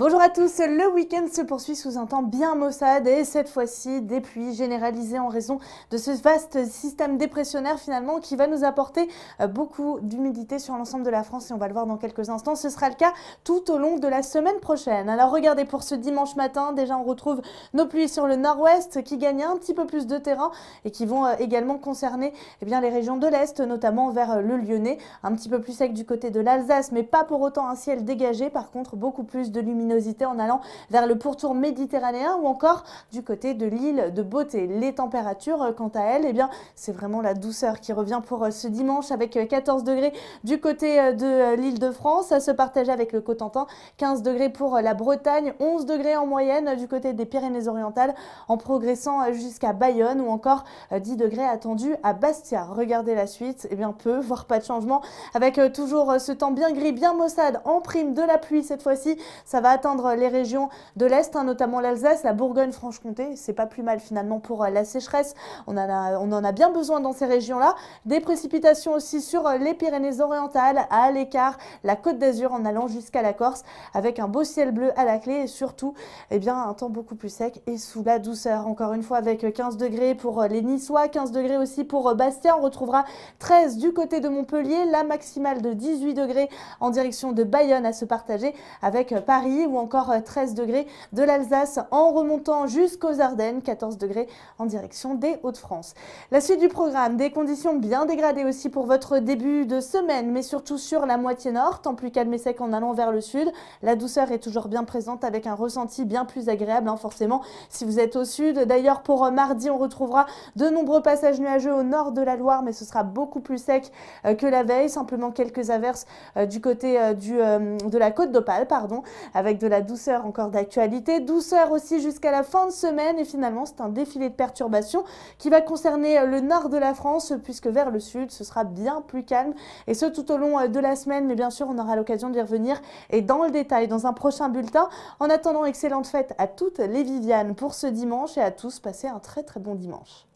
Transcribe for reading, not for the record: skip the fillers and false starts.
Bonjour à tous, le week-end se poursuit sous un temps bien maussade et cette fois-ci des pluies généralisées en raison de ce vaste système dépressionnaire finalement qui va nous apporter beaucoup d'humidité sur l'ensemble de la France et on va le voir dans quelques instants. Ce sera le cas tout au long de la semaine prochaine. Alors regardez, pour ce dimanche matin, déjà on retrouve nos pluies sur le nord-ouest qui gagnent un petit peu plus de terrain et qui vont également concerner les régions de l'Est, notamment vers le Lyonnais, un petit peu plus sec du côté de l'Alsace, mais pas pour autant un ciel dégagé. Par contre, beaucoup plus de luminosité en allant vers le pourtour méditerranéen ou encore du côté de l'île de Beauté. Les températures, quant à elles, c'est vraiment la douceur qui revient pour ce dimanche avec 14 degrés du côté de l'île de France, à se partager avec le Cotentin, 15 degrés pour la Bretagne, 11 degrés en moyenne du côté des Pyrénées-Orientales, en progressant jusqu'à Bayonne ou encore 10 degrés attendus à Bastia. Regardez la suite, peu, voire pas de changement, avec toujours ce temps bien gris, bien maussade, en prime de la pluie cette fois-ci. Ça va atteindre les régions de l'Est, notamment l'Alsace, la Bourgogne-Franche-Comté. C'est pas plus mal finalement pour la sécheresse. On en a bien besoin dans ces régions-là. Des précipitations aussi sur les Pyrénées-Orientales, à l'écart, la Côte d'Azur en allant jusqu'à la Corse, avec un beau ciel bleu à la clé et surtout un temps beaucoup plus sec et sous la douceur. Encore une fois avec 15 degrés pour les Niçois, 15 degrés aussi pour Bastia. On retrouvera 13 du côté de Montpellier, la maximale de 18 degrés en direction de Bayonne à se partager avec Paris, ou encore 13 degrés de l'Alsace en remontant jusqu'aux Ardennes, 14 degrés en direction des Hauts-de-France. La suite du programme, des conditions bien dégradées aussi pour votre début de semaine, mais surtout sur la moitié nord, temps plus calme et sec en allant vers le sud. La douceur est toujours bien présente avec un ressenti bien plus agréable, forcément, si vous êtes au sud. D'ailleurs, pour mardi, on retrouvera de nombreux passages nuageux au nord de la Loire, mais ce sera beaucoup plus sec que la veille, simplement quelques averses du côté de la Côte d'Opale, avec de la douceur encore d'actualité, douceur aussi jusqu'à la fin de semaine et finalement c'est un défilé de perturbations qui va concerner le nord de la France puisque vers le sud ce sera bien plus calme et ce tout au long de la semaine, mais bien sûr on aura l'occasion d'y revenir et dans le détail dans un prochain bulletin. En attendant, excellente fête à toutes les Vivianes pour ce dimanche et à tous, passez un très très bon dimanche.